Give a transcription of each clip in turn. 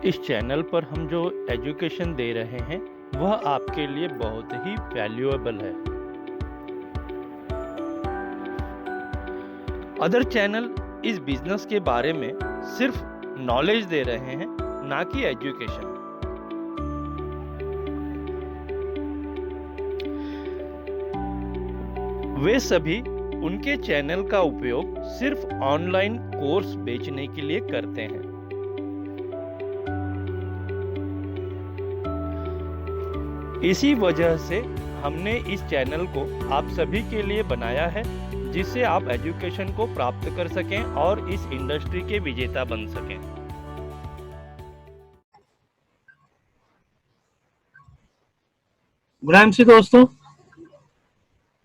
इस चैनल पर हम जो एजुकेशन दे रहे हैं वह आपके लिए बहुत ही वैल्यूएबल है। अदर चैनल इस बिजनेस के बारे में सिर्फ नॉलेज दे रहे हैं, ना कि एजुकेशन। वे सभी उनके चैनल का उपयोग सिर्फ ऑनलाइन कोर्स बेचने के लिए करते हैं। इसी वजह से हमने इस चैनल को आप सभी के लिए बनाया है, जिससे आप एजुकेशन को प्राप्त कर सकें और इस इंडस्ट्री के विजेता बन सकें। गुड सी दोस्तों,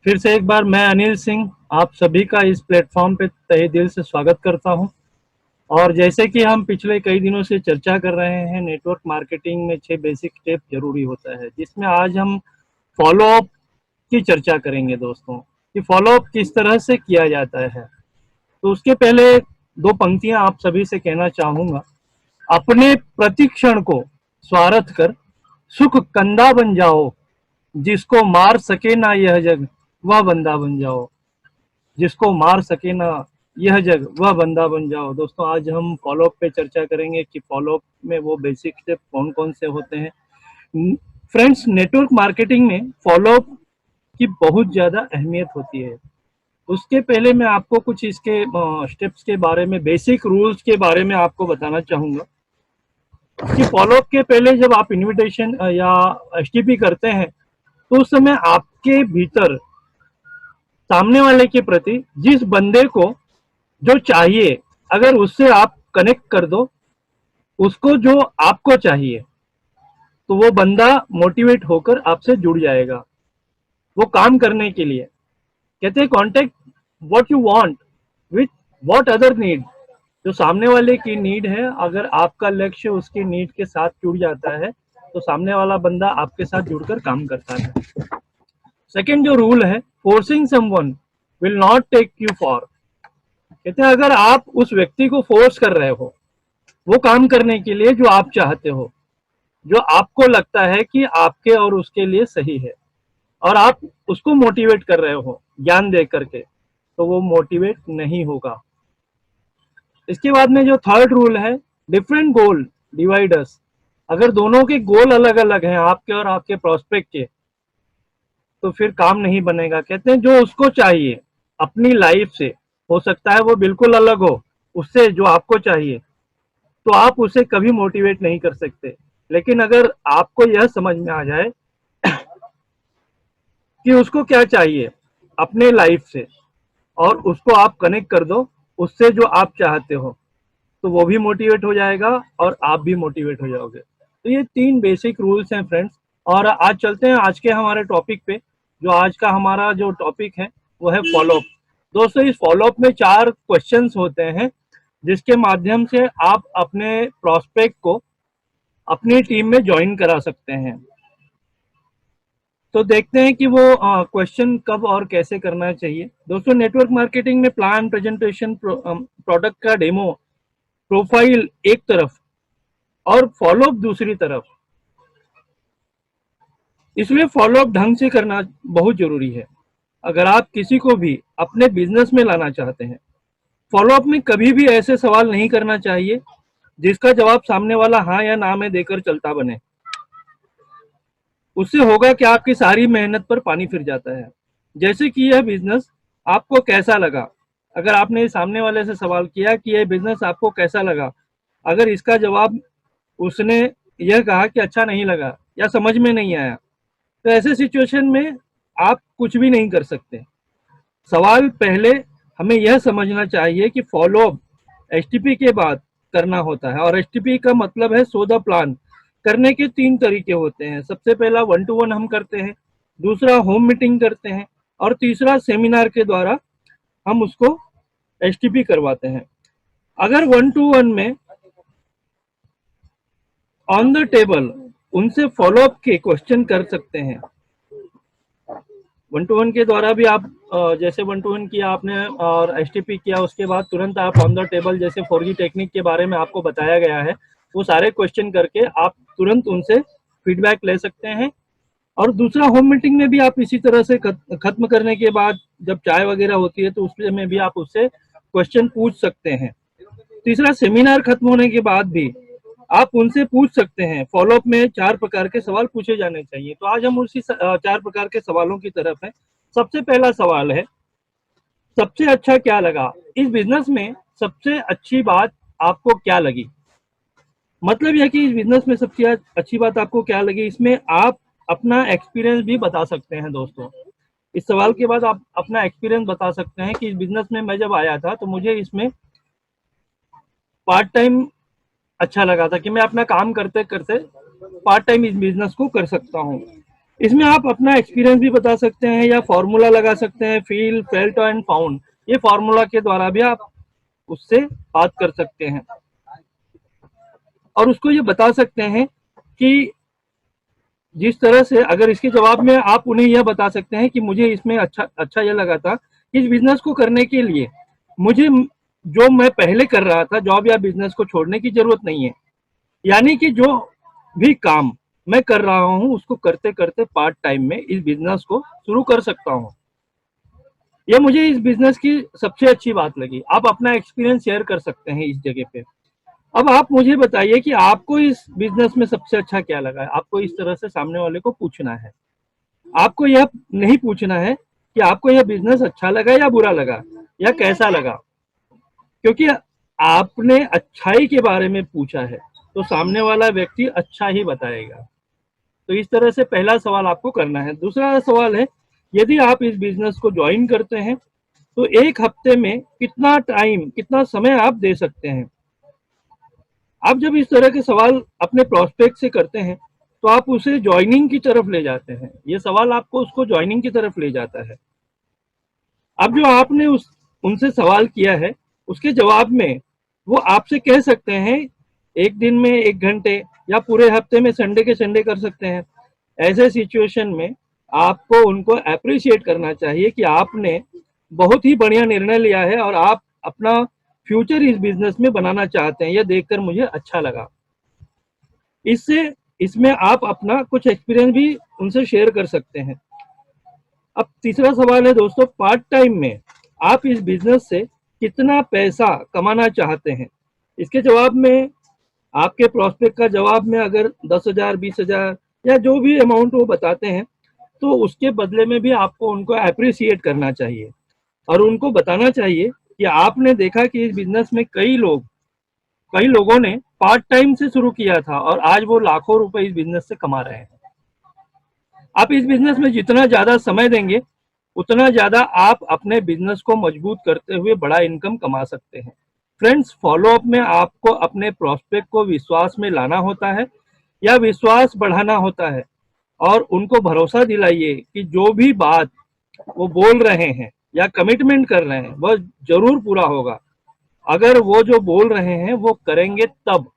फिर से एक बार मैं अनिल सिंह आप सभी का इस प्लेटफॉर्म पे तहे दिल से स्वागत करता हूं। और जैसे कि हम पिछले कई दिनों से चर्चा कर रहे हैं, नेटवर्क मार्केटिंग में 6 बेसिक स्टेप जरूरी होता है, जिसमें आज हम फॉलोअप की चर्चा करेंगे दोस्तों, कि फॉलोअप किस तरह से किया जाता है। तो उसके पहले 2 पंक्तियां आप सभी से कहना चाहूंगा। अपने प्रतिक्षण को स्वार्थ कर सुख कंधा बन जाओ, जिसको मार सके ना यह जग वह बंदा बन जाओ। जिसको मार सके ना यह जग वह बंदा बन जाओ। दोस्तों, आज हम फॉलोअप पे चर्चा करेंगे कि फॉलोअप में वो बेसिक स्टेप कौन कौन से होते हैं। फ्रेंड्स, नेटवर्क मार्केटिंग में फॉलोअप की बहुत ज्यादा अहमियत होती है। उसके पहले मैं आपको कुछ इसके स्टेप्स के बारे में, बेसिक रूल्स के बारे में आपको बताना चाहूंगा कि फॉलोअप के पहले जब आप इनविटेशन या एसटीपी करते हैं, तो उस समय आपके भीतर सामने वाले के प्रति जिस बंदे को जो चाहिए, अगर उससे आप कनेक्ट कर दो, उसको जो आपको चाहिए, तो वो बंदा मोटिवेट होकर आपसे जुड़ जाएगा वो काम करने के लिए। कहते हैं contact what you want with what other need. जो सामने वाले की नीड है, अगर आपका लक्ष्य उसकी नीड के साथ जुड़ जाता है, तो सामने वाला बंदा आपके साथ जुड़कर काम करता है। सेकेंड जो रूल है, forcing someone will not take you far. कहते हैं अगर आप उस व्यक्ति को फोर्स कर रहे हो वो काम करने के लिए जो आप चाहते हो, जो आपको लगता है कि आपके और उसके लिए सही है, और आप उसको मोटिवेट कर रहे हो ज्ञान दे करके, तो वो मोटिवेट नहीं होगा। इसके बाद में जो थर्ड रूल है, डिफरेंट गोल डिवाइडर्स। अगर दोनों के गोल अलग अलग हैं, आपके और आपके प्रोस्पेक्ट के, तो फिर काम नहीं बनेगा। कहते हैं जो उसको चाहिए अपनी लाइफ से, हो सकता है वो बिल्कुल अलग हो उससे जो आपको चाहिए, तो आप उसे कभी मोटिवेट नहीं कर सकते। लेकिन अगर आपको यह समझ में आ जाए कि उसको क्या चाहिए अपने लाइफ से, और उसको आप कनेक्ट कर दो उससे जो आप चाहते हो, तो वो भी मोटिवेट हो जाएगा और आप भी मोटिवेट हो जाओगे। तो ये 3 बेसिक रूल्स हैं फ्रेंड्स। और आज चलते हैं आज के हमारे टॉपिक पे। जो आज का हमारा जो टॉपिक है वो है फॉलोअप। दोस्तों, इस फॉलोअप में 4 क्वेश्चंस होते हैं, जिसके माध्यम से आप अपने प्रोस्पेक्ट को अपनी टीम में ज्वाइन करा सकते हैं। तो देखते हैं कि वो क्वेश्चन कब और कैसे करना चाहिए। दोस्तों, नेटवर्क मार्केटिंग में प्लान, प्रेजेंटेशन, प्रोडक्ट का डेमो, प्रोफाइल एक तरफ और फॉलोअप दूसरी तरफ, इसलिए फॉलोअप ढंग से करना बहुत जरूरी है अगर आप किसी को भी अपने बिजनेस में लाना चाहते हैं। फॉलोअप में कभी भी ऐसे सवाल नहीं करना चाहिए जिसका जवाब सामने वाला हाँ या ना में देकर चलता बने। उससे होगा कि आपकी सारी मेहनत पर पानी फिर जाता है। जैसे कि यह बिजनेस आपको कैसा लगा। अगर आपने सामने वाले से सवाल किया कि यह बिजनेस आपको कैसा लगा, अगर इसका जवाब उसने यह कहा कि अच्छा नहीं लगा या समझ में नहीं आया, तो ऐसे सिचुएशन में आप कुछ भी नहीं कर सकते। सवाल पहले हमें यह समझना चाहिए कि फॉलोअप एसटीपी के बाद करना होता है, और एसटीपी का मतलब है सो द प्लान। करने के 3 तरीके होते हैं। सबसे पहला 1 to 1 हम करते हैं, दूसरा होम मीटिंग करते हैं, और तीसरा सेमिनार के द्वारा हम उसको एसटीपी करवाते हैं। अगर 1 to 1 में ऑन द टेबल उनसे फॉलोअप के क्वेश्चन कर सकते हैं। 1 to 1 के द्वारा भी आप जैसे 1 to 1 किया आपने और एसटीपी किया, उसके बाद तुरंत आप ऑन द टेबल, जैसे 4G टेक्निक के बारे में आपको बताया गया है, वो सारे क्वेश्चन करके आप तुरंत उनसे फीडबैक ले सकते हैं। और दूसरा, होम मीटिंग में भी आप इसी तरह से खत्म करने के बाद जब चाय वगैरह होती है तो उसमें भी आप उससे क्वेश्चन पूछ सकते हैं। तीसरा, सेमिनार खत्म होने के बाद भी आप उनसे पूछ सकते हैं। फॉलोअप में 4 प्रकार के सवाल पूछे जाने चाहिए। तो आज हम उसी 4 प्रकार के सवालों की तरफ है। सबसे पहला सवाल है, सबसे अच्छा क्या लगा इस बिजनेस में? सबसे अच्छी बात आपको क्या लगी? मतलब यह कि इस बिजनेस में सबसे अच्छी बात आपको क्या लगी, इसमें आप अपना एक्सपीरियंस भी बता सकते हैं दोस्तों। इस सवाल के बाद आप अपना एक्सपीरियंस बता सकते हैं कि इस बिजनेस में मैं जब आया था तो मुझे इसमें पार्ट टाइम अच्छा लगा था, कि मैं अपना काम करते करते पार्ट टाइम इस बिजनेस को कर सकता हूँ। इसमें आप अपना एक्सपीरियंस भी बता सकते हैं या फॉर्मूला लगा सकते हैं, फील, फेल्ट एंड फाउंड। ये फॉर्मूला के द्वारा भी आप उससे बात कर सकते हैं और उसको ये बता सकते हैं कि जिस तरह से, अगर इसके जवाब में आप उन्हें यह बता सकते हैं कि मुझे इसमें अच्छा यह लगा था कि इस बिजनेस को करने के लिए मुझे जो मैं पहले कर रहा था जॉब या बिजनेस को छोड़ने की जरूरत नहीं है। यानी कि जो भी काम मैं कर रहा हूं उसको करते करते पार्ट टाइम में इस बिजनेस को शुरू कर सकता हूं। यह मुझे इस बिजनेस की सबसे अच्छी बात लगी। आप अपना एक्सपीरियंस शेयर कर सकते हैं इस जगह पे। अब आप मुझे बताइए कि आपको इस बिजनेस में सबसे अच्छा क्या लगा है। आपको इस तरह से सामने वाले को पूछना है। आपको यह नहीं पूछना है कि आपको यह बिजनेस अच्छा लगा या बुरा लगा या कैसा लगा, क्योंकि आपने अच्छाई के बारे में पूछा है तो सामने वाला व्यक्ति अच्छा ही बताएगा। तो इस तरह से पहला सवाल आपको करना है। दूसरा सवाल है, यदि आप इस बिजनेस को ज्वाइन करते हैं तो 1 हफ्ते में कितना समय आप दे सकते हैं। आप जब इस तरह के सवाल अपने प्रोस्पेक्ट से करते हैं तो आप उसे ज्वाइनिंग की तरफ ले जाते हैं। ये सवाल आपको उसको ज्वाइनिंग की तरफ ले जाता है। अब जो आपने उनसे सवाल किया है उसके जवाब में वो आपसे कह सकते हैं, एक दिन में 1 घंटे या पूरे हफ्ते में संडे के संडे कर सकते हैं। ऐसे सिचुएशन में आपको उनको अप्रिशिएट करना चाहिए कि आपने बहुत ही बढ़िया निर्णय लिया है और आप अपना फ्यूचर इस बिजनेस में बनाना चाहते हैं। यह देखकर मुझे अच्छा लगा। इसमें आप अपना कुछ एक्सपीरियंस भी उनसे शेयर कर सकते हैं। अब तीसरा सवाल है दोस्तों, पार्ट टाइम में आप इस बिजनेस से कितना पैसा कमाना चाहते हैं। इसके जवाब में, आपके प्रोस्पेक्ट का जवाब में अगर 10,000, 20,000 या जो भी अमाउंट वो बताते हैं तो उसके बदले में भी आपको उनको अप्रिशिएट करना चाहिए और उनको बताना चाहिए कि आपने देखा कि इस बिजनेस में कई लोगों ने पार्ट टाइम से शुरू किया था और आज वो लाखों रुपए इस बिजनेस से कमा रहे हैं। आप इस बिजनेस में जितना ज्यादा समय देंगे उतना ज्यादा आप अपने बिजनेस को मजबूत करते हुए बड़ा इनकम कमा सकते हैं। फ्रेंड्स, फॉलोअप में आपको अपने प्रोस्पेक्ट को विश्वास में लाना होता है या विश्वास बढ़ाना होता है और उनको भरोसा दिलाइए कि जो भी बात वो बोल रहे हैं या कमिटमेंट कर रहे हैं वह जरूर पूरा होगा। अगर वो जो बोल रहे हैं वो करेंगे तब,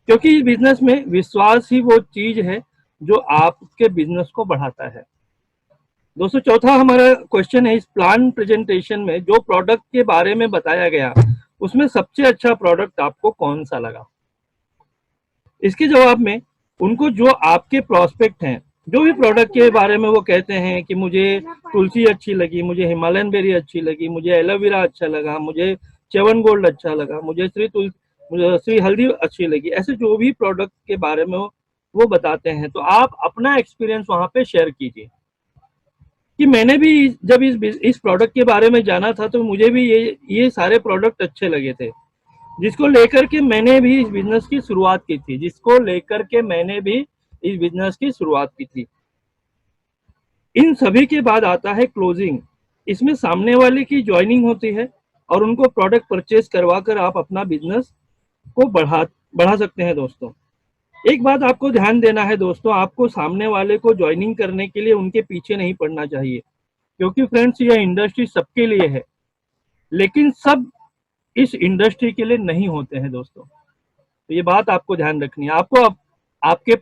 क्योंकि इस बिजनेस में विश्वास ही वो चीज है जो आपके बिजनेस को बढ़ाता है। दोस्तों, चौथा हमारा क्वेश्चन है, इस प्लान प्रेजेंटेशन में जो प्रोडक्ट के बारे में बताया गया उसमें सबसे अच्छा प्रोडक्ट आपको कौन सा लगा। इसके जवाब में उनको जो आपके प्रोस्पेक्ट हैं, जो भी प्रोडक्ट के बारे में वो कहते हैं कि मुझे तुलसी अच्छी लगी, मुझे हिमालयन बेरी अच्छी लगी, मुझे एलोवेरा अच्छा लगा, मुझे च्यवन गोल्ड अच्छा लगा, मुझे श्री हल्दी अच्छी लगी, ऐसे जो भी प्रोडक्ट के बारे में वो बताते हैं तो आप अपना एक्सपीरियंस वहां पे शेयर कीजिए कि मैंने भी जब इस प्रोडक्ट के बारे में जाना था तो मुझे भी ये सारे प्रोडक्ट अच्छे लगे थे, जिसको लेकर के मैंने भी इस बिजनेस की शुरुआत की थी इन सभी के बाद आता है क्लोजिंग। इसमें सामने वाले की ज्वाइनिंग होती है और उनको प्रोडक्ट परचेज करवा कर आप अपना बिजनेस को बढ़ा सकते हैं। दोस्तों, एक बात आपको ध्यान देना है दोस्तों, आपको सामने वाले को ज्वाइनिंग करने के लिए उनके पीछे नहीं पड़ना चाहिए, क्योंकि फ्रेंड्स यह इंडस्ट्री सबके लिए है लेकिन सब इस इंडस्ट्री के लिए नहीं होते हैं दोस्तों। तो ये बात आपको ध्यान रखनी है। आपको आपके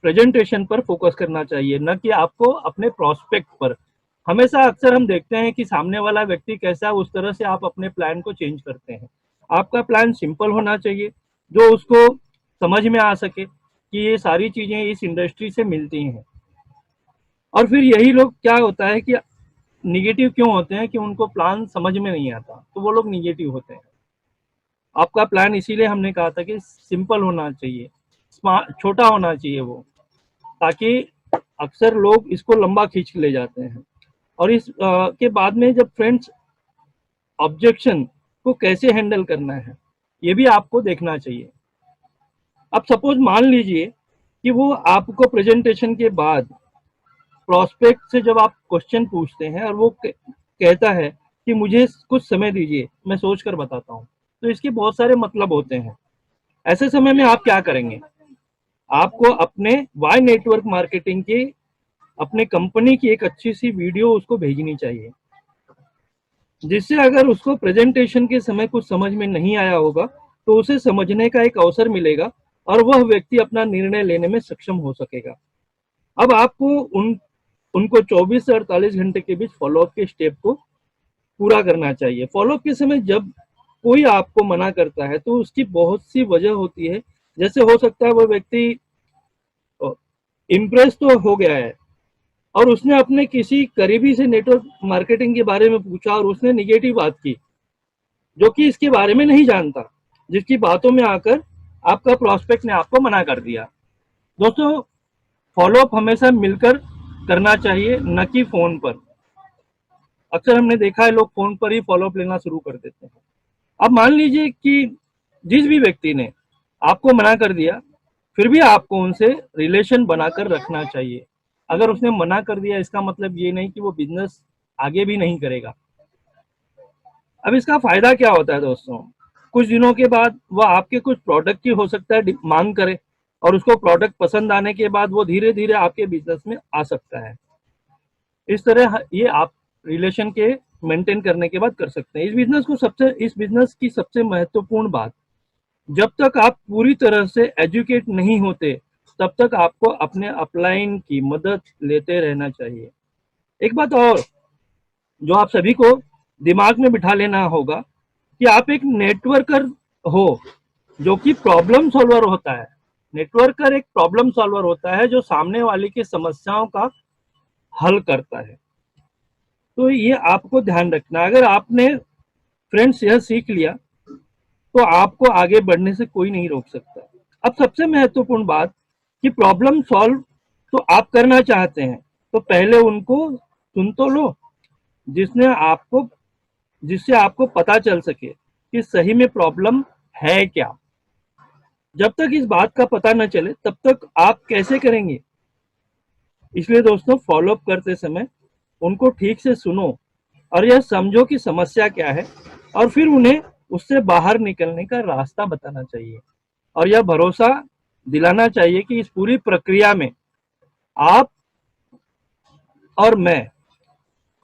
प्रेजेंटेशन पर फोकस करना चाहिए, न कि आपको अपने प्रोस्पेक्ट पर। हमेशा अक्सर हम देखते हैं कि सामने वाला व्यक्ति कैसा है उस तरह से आप अपने प्लान को चेंज करते हैं। आपका प्लान सिंपल होना चाहिए, जो उसको समझ में आ सके कि ये सारी चीजें इस इंडस्ट्री से मिलती हैं। और फिर यही लोग क्या होता है कि निगेटिव क्यों होते हैं कि उनको प्लान समझ में नहीं आता, तो वो लोग निगेटिव होते हैं। आपका प्लान इसीलिए हमने कहा था कि सिंपल होना चाहिए, स्मार्ट, छोटा होना चाहिए वो, ताकि अक्सर लोग इसको लंबा खींच के ले जाते हैं। और इस के बाद में जब फ्रेंड्स ऑब्जेक्शन को कैसे हैंडल करना है, ये भी आपको देखना चाहिए। अब सपोज मान लीजिए कि वो आपको प्रेजेंटेशन के बाद प्रोस्पेक्ट से जब आप क्वेश्चन पूछते हैं और वो कहता है कि मुझे कुछ समय दीजिए, मैं सोच कर बताता हूँ, तो इसके बहुत सारे मतलब होते हैं। ऐसे समय में आप क्या करेंगे? आपको अपने वाई नेटवर्क मार्केटिंग की, अपने कंपनी की एक अच्छी सी वीडियो उसको भेजनी चाहिए, जिससे अगर उसको प्रेजेंटेशन के समय कुछ समझ में नहीं आया होगा तो उसे समझने का एक अवसर मिलेगा और वह व्यक्ति अपना निर्णय लेने में सक्षम हो सकेगा। अब आपको उनको 24 से 48 घंटे के बीच फॉलोअप के स्टेप को पूरा करना चाहिए। फॉलोअप के समय जब कोई आपको मना करता है तो उसकी बहुत सी वजह होती है। जैसे हो सकता है वो व्यक्ति इम्प्रेस तो हो गया है और उसने अपने किसी करीबी से नेटवर्क मार्केटिंग के बारे में पूछा और उसने निगेटिव बात की, जो कि इसके बारे में नहीं जानता, जिसकी बातों में आकर आपका प्रोस्पेक्ट ने आपको मना कर दिया। दोस्तों, फॉलोअप हमेशा मिलकर करना चाहिए, न कि फोन पर। अक्सर हमने देखा है लोग फोन पर ही फॉलोअप लेना शुरू कर देते हैं। अब मान लीजिए कि जिस भी व्यक्ति ने आपको मना कर दिया, फिर भी आपको उनसे रिलेशन बनाकर रखना चाहिए। अगर उसने मना कर दिया इसका मतलब ये नहीं कि वो बिजनेस आगे भी नहीं करेगा। अब इसका फायदा क्या होता है दोस्तों? कुछ दिनों के बाद वह आपके कुछ प्रोडक्ट की हो सकता है मांग करे और उसको प्रोडक्ट पसंद आने के बाद वो धीरे धीरे आपके बिजनेस में आ सकता है। इस तरह ये आप रिलेशन के मेंटेन करने के बाद कर सकते हैं। इस बिजनेस की सबसे महत्वपूर्ण बात, जब तक आप पूरी तरह से एजुकेट नहीं होते तब तक आपको अपने अपलाइन की मदद लेते रहना चाहिए। एक बात और जो आप सभी को दिमाग में बिठा लेना होगा कि आप एक नेटवर्कर हो जो कि प्रॉब्लम सॉल्वर होता है। नेटवर्कर एक प्रॉब्लम सॉल्वर होता है जो सामने वाले की समस्याओं का हल करता है। तो ये आपको ध्यान रखना है। अगर आपने फ्रेंड्स यह सीख लिया तो आपको आगे बढ़ने से कोई नहीं रोक सकता। अब सबसे महत्वपूर्ण बात कि प्रॉब्लम सॉल्व तो आप करना चाहते हैं, तो पहले उनको सुन तो लो, जिसने आपको जिससे आपको पता चल सके कि सही में प्रॉब्लम है क्या। जब तक इस बात का पता न चले तब तक आप कैसे करेंगे? इसलिए दोस्तों, फॉलोअप करते समय उनको ठीक से सुनो और यह समझो कि समस्या क्या है और फिर उन्हें उससे बाहर निकलने का रास्ता बताना चाहिए। और यह भरोसा दिलाना चाहिए कि इस पूरी प्रक्रिया में आप और मैं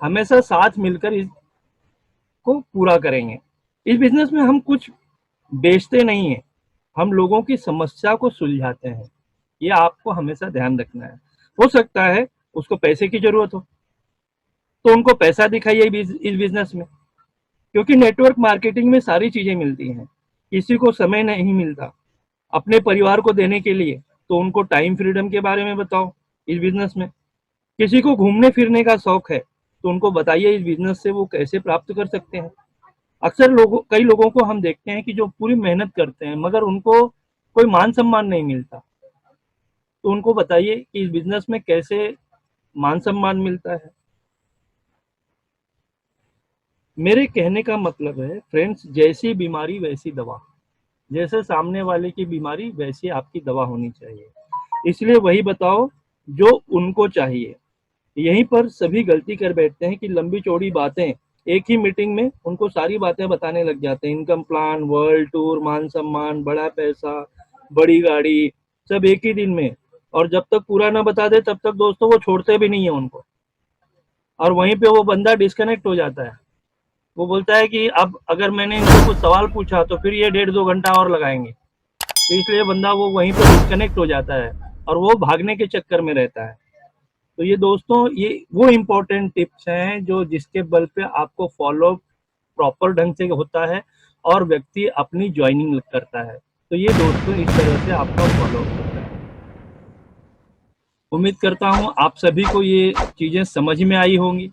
हमेशा साथ मिलकर इसको पूरा करेंगे। इस बिजनेस में हम कुछ बेचते नहीं हैं, हम लोगों की समस्या को सुलझाते हैं। ये आपको हमेशा ध्यान रखना है। हो सकता है उसको पैसे की जरूरत हो तो उनको पैसा दिखाइए इस बिजनेस में, क्योंकि नेटवर्क मार्केटिंग में सारी चीजें मिलती हैं। किसी को समय नहीं मिलता अपने परिवार को देने के लिए, तो उनको टाइम फ्रीडम के बारे में बताओ इस बिजनेस में। किसी को घूमने फिरने का शौक है तो उनको बताइए इस बिजनेस से वो कैसे प्राप्त कर सकते हैं। अक्सर कई लोगों को हम देखते हैं कि जो पूरी मेहनत करते हैं मगर उनको कोई मान सम्मान नहीं मिलता, तो उनको बताइए कि इस बिजनेस में कैसे मान सम्मान मिलता है। मेरे कहने का मतलब है फ्रेंड्स, जैसी बीमारी वैसी दवा, जैसे सामने वाले की बीमारी वैसी आपकी दवा होनी चाहिए। इसलिए वही बताओ जो उनको चाहिए। यहीं पर सभी गलती कर बैठते हैं कि लंबी चौड़ी बातें एक ही मीटिंग में उनको सारी बातें बताने लग जाते हैं। इनकम प्लान, वर्ल्ड टूर, मान सम्मान, बड़ा पैसा, बड़ी गाड़ी, सब एक ही दिन में। और जब तक पूरा ना बता दे तब तक दोस्तों वो छोड़ते भी नहीं है उनको, और वहीं पे वो बंदा डिस्कनेक्ट हो जाता है। वो बोलता है कि अब अगर मैंने इनको कुछ सवाल पूछा तो फिर ये 1.5-2 घंटा और लगाएंगे, तो इसलिए बंदा वो वहीं पर डिस्कनेक्ट हो जाता है और वो भागने के चक्कर में रहता है। तो ये दोस्तों, ये वो इम्पोर्टेंट टिप्स हैं जो जिसके बल पे आपको फॉलो प्रॉपर ढंग से होता है और व्यक्ति अपनी ज्वाइनिंग करता है। तो ये दोस्तों इस तरह से आपका फॉलो करता है। उम्मीद करता हूँ आप सभी को ये चीज़ें समझ में आई होंगी।